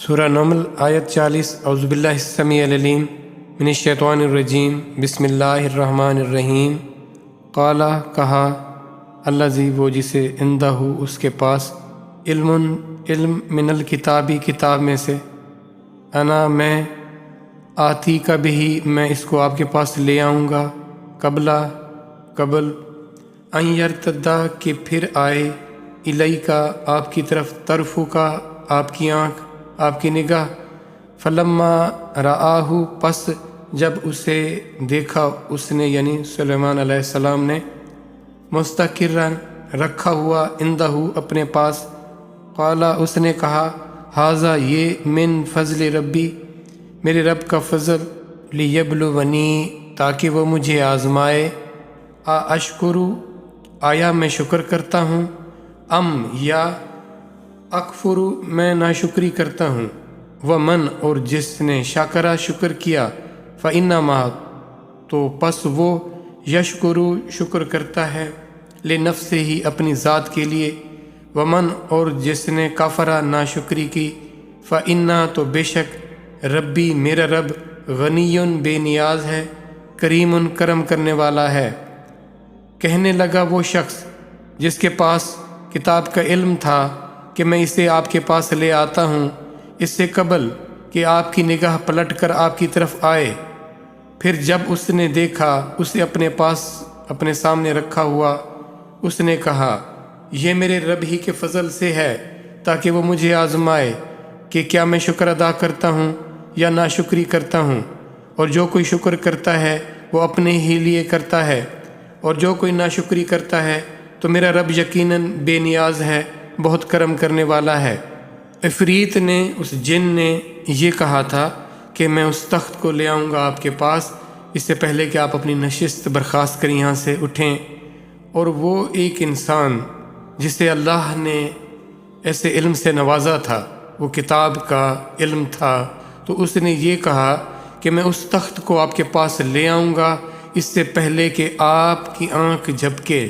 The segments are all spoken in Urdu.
سورہ نمل آیت 40 اعوذ باللہ السمیع العلیم من الشیطان الرجیم بسم اللہ الرحمن الرحیم قالا کہا الذی وہ جسے عندہ اس کے پاس علم من الکتابی کتاب میں سے انا میں آتی کا بھی میں اس کو آپ کے پاس لے آؤں گا قبل ان یرتدا کہ پھر آئے الیکا آپ کی طرف طرفو کا آپ کی آنکھ آپ کی نگاہ فلما رآہو پس جب اسے دیکھا اس نے یعنی سلیمان علیہ السلام نے مستقرن رکھا ہوا عندہ اپنے پاس قالا اس نے کہا ھذا یہ من فضل ربی میرے رب کا فضل لیبلونی تاکہ وہ مجھے آزمائے اشکرو آیا میں شکر کرتا ہوں یا اکفرو میں ناشکری کرتا ہوں ومن اور جس نے شاکرہ شکر کیا فإنما تو پس وہ یشکرو شکر کرتا ہے لنفسہ ہی اپنی ذات کے لیے ومن اور جس نے کافرہ ناشکری کی فإنا تو بے شک ربی میرا رب غنی بے نیاز ہے کریم کرم کرنے والا ہے کہنے لگا وہ شخص جس کے پاس کتاب کا علم تھا کہ میں اسے آپ کے پاس لے آتا ہوں اس سے قبل کہ آپ کی نگاہ پلٹ کر آپ کی طرف آئے پھر جب اس نے دیکھا اسے اپنے پاس اپنے سامنے رکھا ہوا اس نے کہا یہ میرے رب ہی کے فضل سے ہے تاکہ وہ مجھے آزمائے کہ کیا میں شکر ادا کرتا ہوں یا ناشکری کرتا ہوں اور جو کوئی شکر کرتا ہے وہ اپنے ہی لیے کرتا ہے اور جو کوئی ناشکری کرتا ہے تو میرا رب یقیناً بے نیاز ہے بہت کرم کرنے والا ہے عفریت نے اس جن نے یہ کہا تھا کہ میں اس تخت کو لے آؤں گا آپ کے پاس اس سے پہلے کہ آپ اپنی نشست برخاست کر یہاں سے اٹھیں اور وہ ایک انسان جسے اللہ نے ایسے علم سے نوازا تھا وہ کتاب کا علم تھا تو اس نے یہ کہا کہ میں اس تخت کو آپ کے پاس لے آؤں گا اس سے پہلے کہ آپ کی آنکھ جھپکے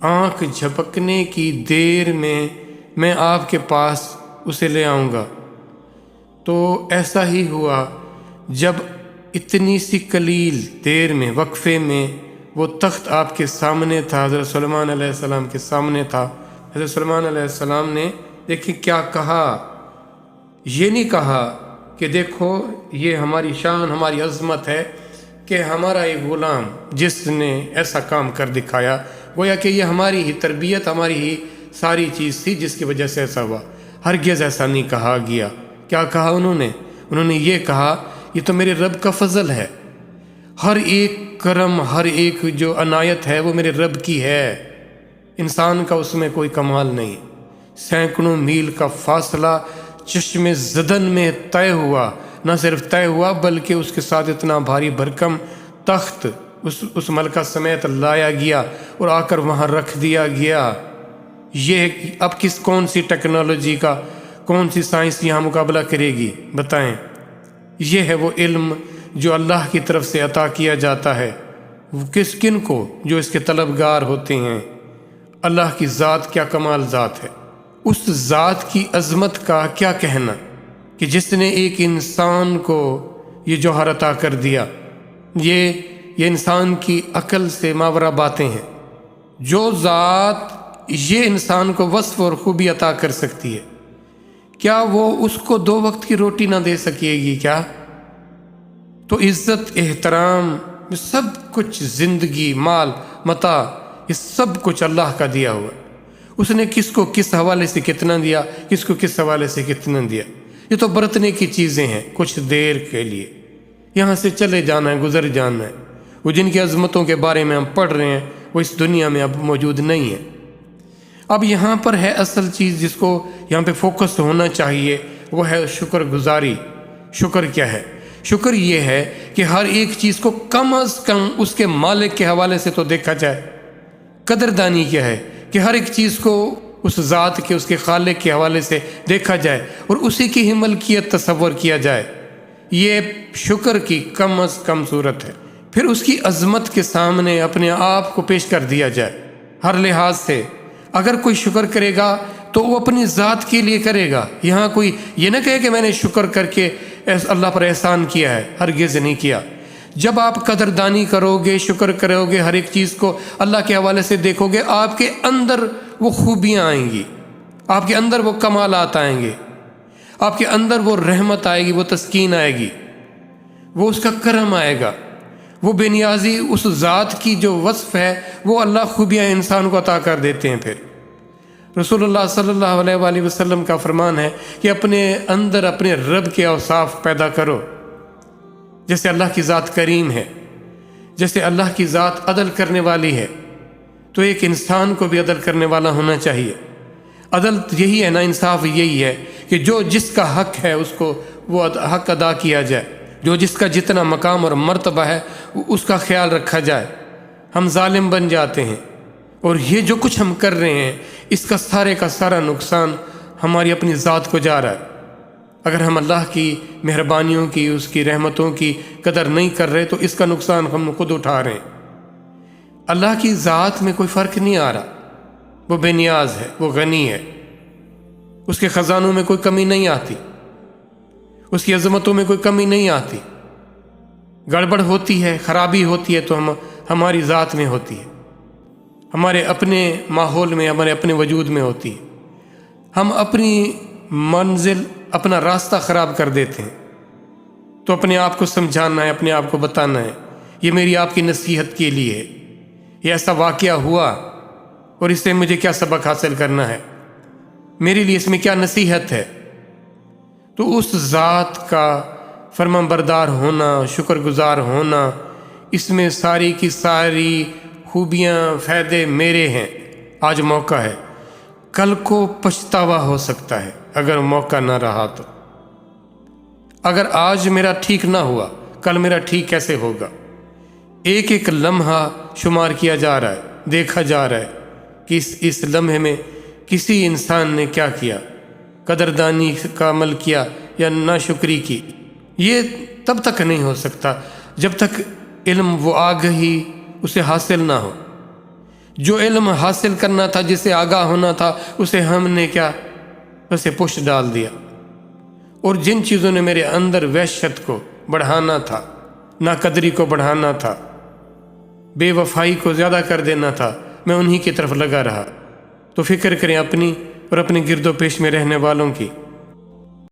آنکھ جھپکنے کی دیر میں آپ کے پاس اسے لے آؤں گا تو ایسا ہی ہوا جب اتنی سی قلیل دیر میں وقفے میں وہ تخت آپ کے سامنے تھا حضرت سلیمان علیہ السلام کے سامنے تھا حضرت سلیمان علیہ السلام نے دیکھیں کیا کہا یہ نہیں کہا کہ دیکھو یہ ہماری شان ہماری عظمت ہے کہ ہمارا ایک غلام جس نے ایسا کام کر دکھایا گویا کہ یہ ہماری ہی تربیت ہماری ہی ساری چیز تھی جس کی وجہ سے ایسا ہوا ہرگز ایسا نہیں کہا گیا کیا کہا انہوں نے یہ کہا یہ تو میرے رب کا فضل ہے ہر ایک کرم ہر ایک جو عنایت ہے وہ میرے رب کی ہے انسان کا اس میں کوئی کمال نہیں سینکڑوں میل کا فاصلہ چشم زدن میں طے ہوا نہ صرف طے ہوا بلکہ اس کے ساتھ اتنا بھاری بھرکم تخت اس ملکہ سمیت لایا گیا اور آ کر وہاں رکھ دیا گیا یہ اب کون سی ٹیکنالوجی کا کون سی سائنس یہاں مقابلہ کرے گی بتائیں یہ ہے وہ علم جو اللہ کی طرف سے عطا کیا جاتا ہے وہ کن کو جو اس کے طلبگار ہوتے ہیں اللہ کی ذات کیا کمال ذات ہے اس ذات کی عظمت کا کیا کہنا کہ جس نے ایک انسان کو یہ جوہر عطا کر دیا یہ انسان کی عقل سے ماورا باتیں ہیں جو ذات یہ انسان کو وصف اور خوبی عطا کر سکتی ہے کیا وہ اس کو 2 وقت کی روٹی نہ دے سکے گی کیا تو عزت احترام سب کچھ زندگی مال متاع یہ سب کچھ اللہ کا دیا ہوا اس نے کس کو کس حوالے سے کتنا دیا کس کو کس حوالے سے کتنا دیا یہ تو برتنے کی چیزیں ہیں کچھ دیر کے لیے یہاں سے چلے جانا ہے گزر جانا ہے وہ جن کی عظمتوں کے بارے میں ہم پڑھ رہے ہیں وہ اس دنیا میں اب موجود نہیں ہے اب یہاں پر ہے اصل چیز جس کو یہاں پہ فوکس ہونا چاہیے وہ ہے شکر گزاری شکر کیا ہے شکر یہ ہے کہ ہر ایک چیز کو کم از کم اس کے مالک کے حوالے سے تو دیکھا جائے قدردانی کیا ہے کہ ہر ایک چیز کو اس ذات کے اس کے خالق کے حوالے سے دیکھا جائے اور اسی کی ہی ملکیت تصور کیا جائے یہ شکر کی کم از کم صورت ہے پھر اس کی عظمت کے سامنے اپنے آپ کو پیش کر دیا جائے ہر لحاظ سے اگر کوئی شکر کرے گا تو وہ اپنی ذات کے لیے کرے گا۔ یہاں کوئی یہ نہ کہے کہ میں نے شکر کر کے اللہ پر احسان کیا ہے، ہرگز نہیں کیا۔ جب آپ قدردانی کرو گے، شکر کرو گے، ہر ایک چیز کو اللہ کے حوالے سے دیکھو گے، آپ کے اندر وہ خوبیاں آئیں گی، آپ کے اندر وہ کمالات آئیں گے، آپ کے اندر وہ رحمت آئے گی، وہ تسکین آئے گی، وہ اس کا کرم آئے گا، وہ بے نیازی اس ذات کی جو وصف ہے وہ اللہ خوبیاں انسان کو عطا کر دیتے ہیں۔ پھر رسول اللہ صلی اللہ علیہ وآلہ وسلم کا فرمان ہے کہ اپنے اندر اپنے رب کے اوصاف پیدا کرو، جیسے اللہ کی ذات کریم ہے، جیسے اللہ کی ذات عدل کرنے والی ہے، تو ایک انسان کو بھی عدل کرنے والا ہونا چاہیے۔ عدل یہی ہے نا، انصاف یہی ہے کہ جو جس کا حق ہے اس کو وہ حق ادا کیا جائے، جو جس کا جتنا مقام اور مرتبہ ہے اس کا خیال رکھا جائے۔ ہم ظالم بن جاتے ہیں، اور یہ جو کچھ ہم کر رہے ہیں اس کا سارا نقصان ہماری اپنی ذات کو جا رہا ہے۔ اگر ہم اللہ کی مہربانیوں کی، اس کی رحمتوں کی قدر نہیں کر رہے تو اس کا نقصان ہم خود اٹھا رہے ہیں۔ اللہ کی ذات میں کوئی فرق نہیں آ رہا، وہ بے نیاز ہے، وہ غنی ہے، اس کے خزانوں میں کوئی کمی نہیں آتی، اس کی عظمتوں میں کوئی کمی نہیں آتی۔ گڑبڑ ہوتی ہے، خرابی ہوتی ہے تو ہماری ذات میں ہوتی ہے، ہمارے اپنے ماحول میں، ہمارے اپنے وجود میں ہوتی ہے۔ ہم اپنی منزل، اپنا راستہ خراب کر دیتے ہیں، تو اپنے آپ کو سمجھانا ہے، اپنے آپ کو بتانا ہے، یہ میری آپ کی نصیحت کے لیے ہے، یہ ایسا واقعہ ہوا اور اس سے مجھے کیا سبق حاصل کرنا ہے، میرے لیے اس میں کیا نصیحت ہے۔ تو اس ذات کا فرمان بردار ہونا، شکر گزار ہونا، اس میں ساری کی ساری خوبیاں، فائدے میرے ہیں۔ آج موقع ہے، کل کو پچھتاوا ہو سکتا ہے اگر موقع نہ رہا تو۔ اگر آج میرا ٹھیک نہ ہوا، کل میرا ٹھیک کیسے ہوگا؟ ایک ایک لمحہ شمار کیا جا رہا ہے، دیکھا جا رہا ہے کہ اس لمحے میں کسی انسان نے کیا کیا، قدردانی کا عمل کیا یا ناشکری کی۔ یہ تب تک نہیں ہو سکتا جب تک علم، وہ آگہی اسے حاصل نہ ہو۔ جو علم حاصل کرنا تھا، جسے آگاہ ہونا تھا، اسے ہم نے کیا، اسے پشت ڈال دیا۔ اور جن چیزوں نے میرے اندر وحشت کو بڑھانا تھا، ناقدری کو بڑھانا تھا، بے وفائی کو زیادہ کر دینا تھا، میں انہی کی طرف لگا رہا۔ تو فکر کریں اپنی اور اپنے گرد و پیش میں رہنے والوں کی۔